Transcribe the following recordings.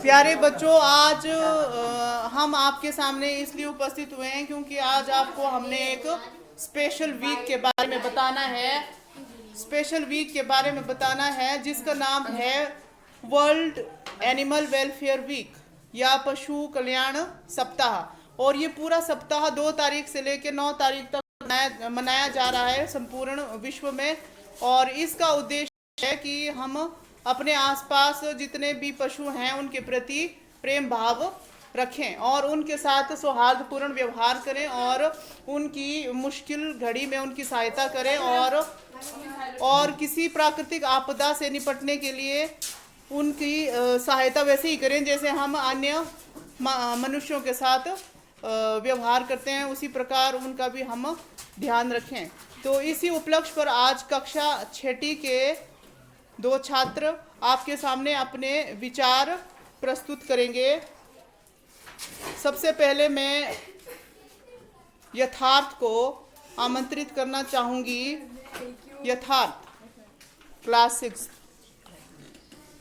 प्यारे बच्चों, आज हम आपके सामने इसलिए उपस्थित हुए हैं क्योंकि आज आपको हमने एक स्पेशल वीक के बारे में बताना है। स्पेशल वीक के बारे में बताना है जिसका नाम है वर्ल्ड एनिमल वेलफेयर वीक या पशु कल्याण सप्ताह। और ये पूरा सप्ताह 2 तारीख से लेकर 9 तारीख तक मनाया जा रहा है संपूर्ण विश्व में। और इसका उद्देश्य है कि हम अपने आसपास जितने भी पशु हैं उनके प्रति प्रेम भाव रखें और उनके साथ सौहार्दपूर्ण व्यवहार करें और उनकी मुश्किल घड़ी में उनकी सहायता करें और किसी प्राकृतिक आपदा से निपटने के लिए उनकी सहायता वैसे ही करें जैसे हम अन्य मनुष्यों के साथ व्यवहार करते हैं, उसी प्रकार उनका भी हम ध्यान रखें। तो इसी उपलक्ष्य पर आज कक्षा 6ठी के 2 छात्र आपके सामने अपने विचार प्रस्तुत करेंगे। सबसे पहले मैं यथार्थ को आमंत्रित करना चाहूंगी। यथार्थ, class 6।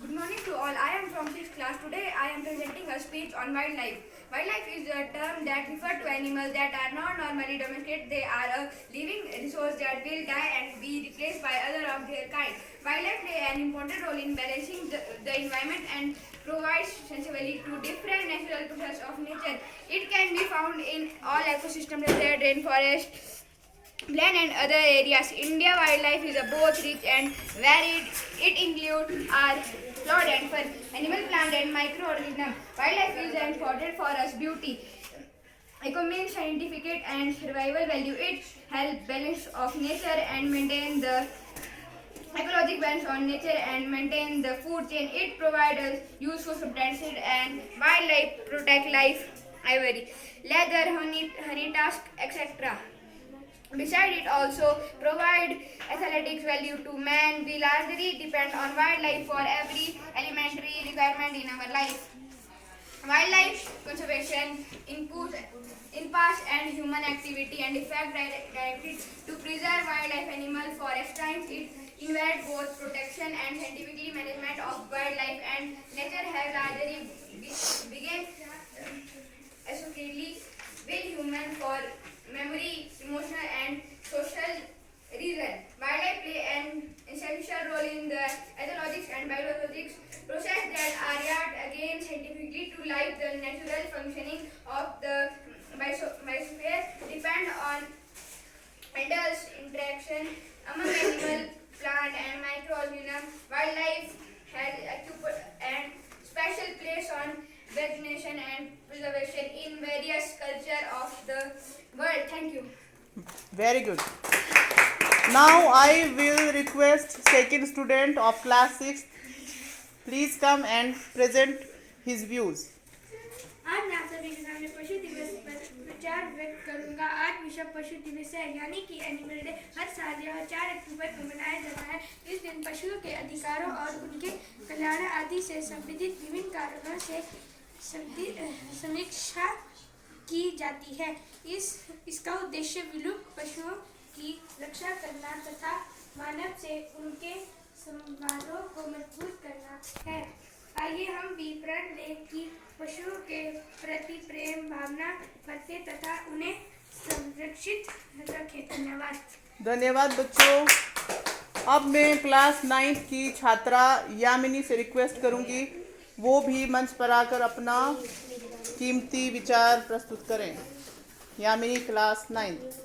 Good morning to all. I am from 6th class. Today I am presenting a speech on wildlife. Wildlife is a term that refers to animals that are not normally domesticated. They are a living resource that will die and be replaced by other of their kind. Wildlife play an important role in balancing the environment and provides sensibility to different natural processes of nature. It can be found in all ecosystems, desert, rainforest, plain and other areas. India wildlife is both rich and varied. It includes our flora and fauna, animal, plant and microorganisms. Wildlife is important for us beauty, economic, scientific and survival value. It helps balance of nature and maintain the ecological balance on nature and maintain the food chain. It provides us useful substances and wildlife protect life, ivory, leather, honey tusk, etc. Besides, it also provides aesthetic value to man. We largely depend on wildlife for every elementary requirement in our life. Wildlife conservation impacts and human activity and effect directly to preserve wildlife animal forest times. It involves both protection and scientifically management of wildlife and nature have largely begun associatedly with human for memory, emotional and social reason. Wildlife play an essential role in the ecological and biological process that are yet again scientifically to life. The natural functioning of the biosphere depend on adults interaction among animal, plant and microorganisms. Wildlife has and special place on vegetation and preservation in various cultures of the world. Thank you. Very good. Now I will request second student of class 6. Please come and present his views. आज मैं आप सभी के सामने पशु दिवस पर विचार व्यक्त करूंगा। आज विश्व पशु दिवस है, यानी कि एनिमल डे। हर साल यह 4 अक्टूबर को मनाया जाता है। इस दिन पशुओं के अधिकारों और उनके कल्याण आदि से संबंधित विभिन्न कारणों से समीक्षा की जाती है। इसका उद्देश्य विलुप्त पशुओं की रक्षा करना तथा मानव से उनके संबंधों को मजबूत करना है। आइए हम भी प्रण लें कि पशुओं के प्रति प्रेम भावना रखें तथा उन्हें संरक्षित रखें। धन्यवाद। धन्यवाद बच्चों। अब मैं क्लास 9th की छात्रा यामिनी से रिक्वेस्ट करूंगी वो भी मंच पर आकर अपना कीमती विचार प्रस्तुत करें। Yamini, class 9th।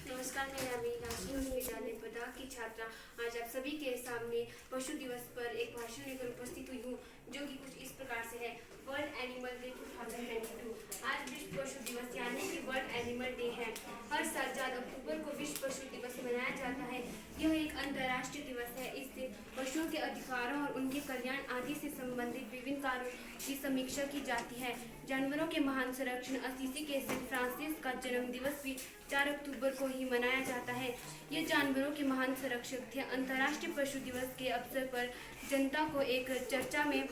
नमस्कार, मैं यामिनी राष्ट्रीय विद्यालय बदा की छात्रा आज आप सभी के सामने पशु दिवस पर एक भाषण लेकर उपस्थित हुई हूँ, जो कि कुछ इस प्रकार से है। World animal day 2022। आज विश्व पशु दिवस यानी कि वर्ल्ड एनिमल डे है। हर साल 4 अक्टूबर को विश्व पशु दिवस मनाया जाता है। यह एक अंतर्राष्ट्रीय दिवस है। इस दिन पशुओं के अधिकारों और उनके कल्याण आदि से संबंधित विभिन्न कार्यों की समीक्षा की जाती है। जानवरों के महान संरक्षण असीसी के सेंट फ्रांसिस का जन्म दिवस भी 4 अक्टूबर को ही मनाया जाता है। ये जानवरों के महान संरक्षक थे। अंतर्राष्ट्रीय पशु दिवस के अवसर पर जनता को एक चर्चा में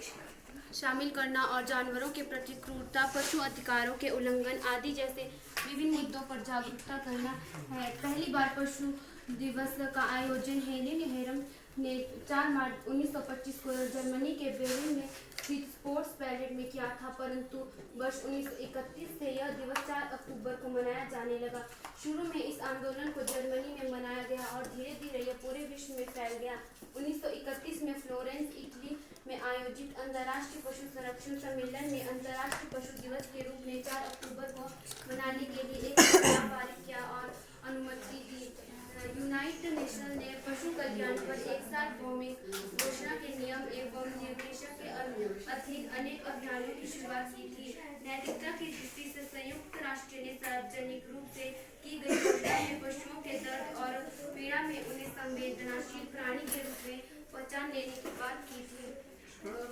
शामिल करना और जानवरों के प्रति क्रूरता, पशु अधिकारों के उल्लंघन आदि जैसे विभिन्न मुद्दों पर जागरूकता करना है। पहली बार पशु दिवस का आयोजन हेलेन हेरम ने 4 मार्च 1925 को जर्मनी के बेर्लिन में स्थित स्पोर्ट्स पैलेट में किया था, परंतु वर्ष 1931 से यह दिवस 4 अक्टूबर को मनाया जाने लगा। शुरू में इस आंदोलन को जर्मनी में मनाया गया और धीरे धीरे यह पूरे विश्व में फैल गया। 1931 में फ्लोरेंस, इटली में आयोजित अंतर्राष्ट्रीय पशु संरक्षण सम्मेलन ने अंतर्राष्ट्रीय पशु दिवस के रूप में 4 अक्टूबर को मनाने के लिए एक प्रस्ताव पारित किया और अनुमति दी। यूनाइटेड नेशन ने पशु कल्याण पर एक सार्वभौमिक घोषणा के नियम एवं निर्देशक के अधीन अनेक अभियानों की शुरुआत की थी। नैतिकता की दृष्टि से संयुक्त राष्ट्र ने सार्वजनिक रूप से की गई घोषणा में पशुओं के दर्द और पीड़ा में उन्हें संवेदनशील प्राणी के रूप में पहचान लेने की बात की थी।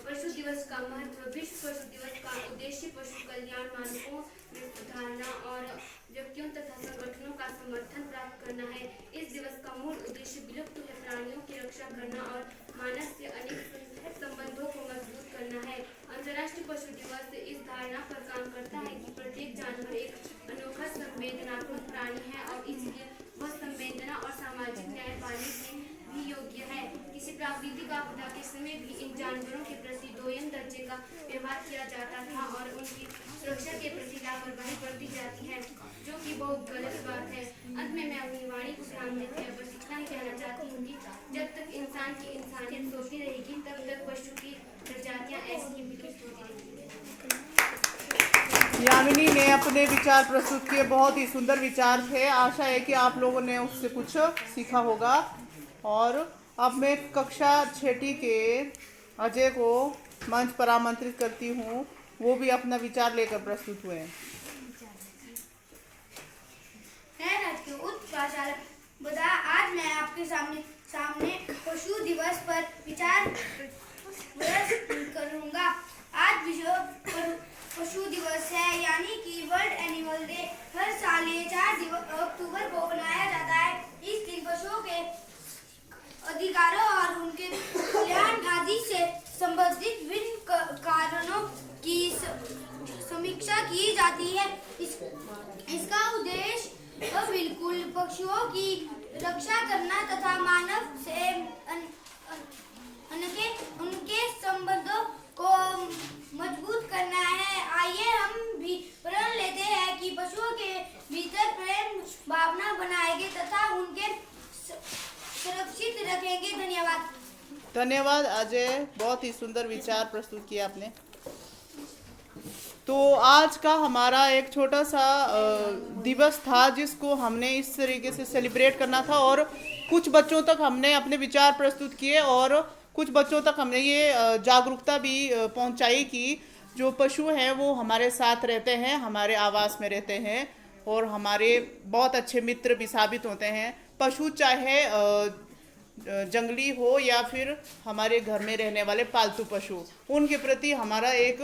पशु दिवस का महत्व। विश्व पशु दिवस का उद्देश्य पशु कल्याण मानकों में सुधारना और व्यक्तियों तथा संगठनों का समर्थन प्राप्त करना है। इस दिवस का मूल उद्देश्य विलुप्त हुए प्राणियों की रक्षा करना और मानव से अनेक संबंधों को मजबूत करना है। अंतर्राष्ट्रीय पशु दिवस इस धारणा पर काम करता है कि प्रत्येक जानवर एक अनोखा संवेदनात्मक प्राणी है और इसलिए वह संवेदना और सामाजिक न्याय पाने के भी योग्य है। किसी प्राकृतिक आपदा के समय भी इन जानवरों के प्रति दोयम दर्जे का व्यवहार किया जाता था और उनकी सुरक्षा के प्रति लापरवाही बरती जाती है, जो कि बहुत गलत बात है। अंत में मैं अपनी वाणी को ध्यान देते हुए बस इतना ही कहना चाहती हूँ कि जब तक इंसान की इंसानियत सोती रहेगी तब तक पशु की प्रजातियाँ ऐसी ही विकसित होती रहेंगी। यामिनी ने अपने विचार प्रस्तुत किए, बहुत ही सुंदर विचार थे। आशा है कि आप लोगों ने उससे कुछ सीखा होगा। और अब मैं कक्षा 6 के अजय को मंच पर आमंत्रित करती हूँ, वो भी अपना विचार लेकर प्रस्तुत हुए हैं। उच्च पाठशाला बता, आज मैं आपके सामने पशु दिवस पर विचार करूंगा। आज विश्व पशु दिवस है, यानी कि वर्ल्ड एनिमल डे। हर साल ये 4 अक्टूबर को मनाया जाता है। इस दिन पशुओं के अधिकारों और उनके कल्याण आदि से संबंधित विभिन्न कारणों की समीक्षा की जाती है। इसका उद्देश्य बिल्कुल पशुओं की रक्षा करना तथा मानव से उनके संबंधों को मजबूत करना है। आइए हम भी प्रण लेते हैं कि पशुओं के भीतर प्रेम भावना बनाएंगे तथा उनके सुरक्षित रखेंगे। धन्यवाद। धन्यवाद अजय, बहुत ही सुंदर विचार प्रस्तुत किया आपने। तो आज का हमारा एक छोटा सा दिवस था जिसको हमने इस तरीके से सेलिब्रेट करना था और कुछ बच्चों तक हमने अपने विचार प्रस्तुत किए और कुछ बच्चों तक हमने ये जागरूकता भी पहुंचाई कि जो पशु हैं वो हमारे साथ रहते हैं, हमारे आवास में रहते हैं और हमारे बहुत अच्छे मित्र भी साबित होते हैं। पशु चाहे जंगली हो या फिर हमारे घर में रहने वाले पालतू पशु, उनके प्रति हमारा एक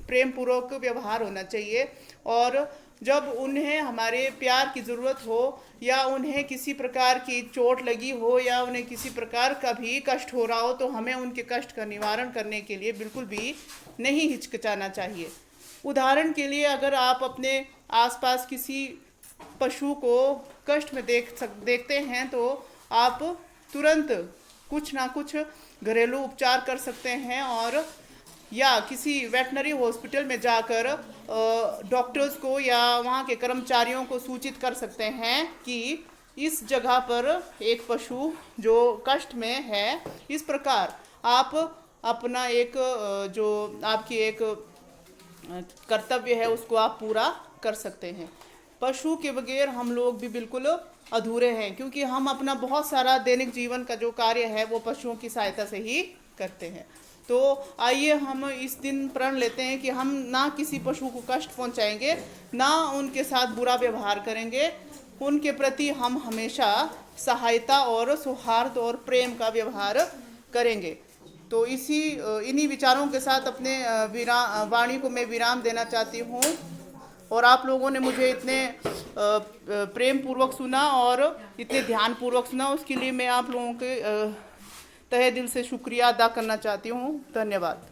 प्रेम पूर्वक व्यवहार होना चाहिए। और जब उन्हें हमारे प्यार की ज़रूरत हो या उन्हें किसी प्रकार की चोट लगी हो या उन्हें किसी प्रकार का भी कष्ट हो रहा हो तो हमें उनके कष्ट का निवारण करने के लिए बिल्कुल भी नहीं हिचकिचाना चाहिए। उदाहरण के लिए अगर आप अपने आसपास किसी पशु को कष्ट में देखते हैं तो आप तुरंत कुछ ना कुछ घरेलू उपचार कर सकते हैं और या किसी वेटनरी हॉस्पिटल में जाकर डॉक्टर्स को या वहाँ के कर्मचारियों को सूचित कर सकते हैं कि इस जगह पर एक पशु जो कष्ट में है। इस प्रकार आप अपना एक जो आपकी एक कर्तव्य है उसको आप पूरा कर सकते हैं। पशु के बगैर हम लोग भी बिल्कुल अधूरे हैं, क्योंकि हम अपना बहुत सारा दैनिक जीवन का जो कार्य है वो पशुओं की सहायता से ही करते हैं। तो आइए हम इस दिन प्रण लेते हैं कि हम ना किसी पशु को कष्ट पहुंचाएंगे, ना उनके साथ बुरा व्यवहार करेंगे। उनके प्रति हम हमेशा सहायता और सौहार्द और प्रेम का व्यवहार करेंगे। तो इन्हीं विचारों के साथ अपने वाणी को मैं विराम देना चाहती हूँ। और आप लोगों ने मुझे इतने प्रेम पूर्वक सुना और इतने ध्यान पूर्वक सुना, उसके लिए मैं आप लोगों के तहे दिल से शुक्रिया अदा करना चाहती हूँ। धन्यवाद।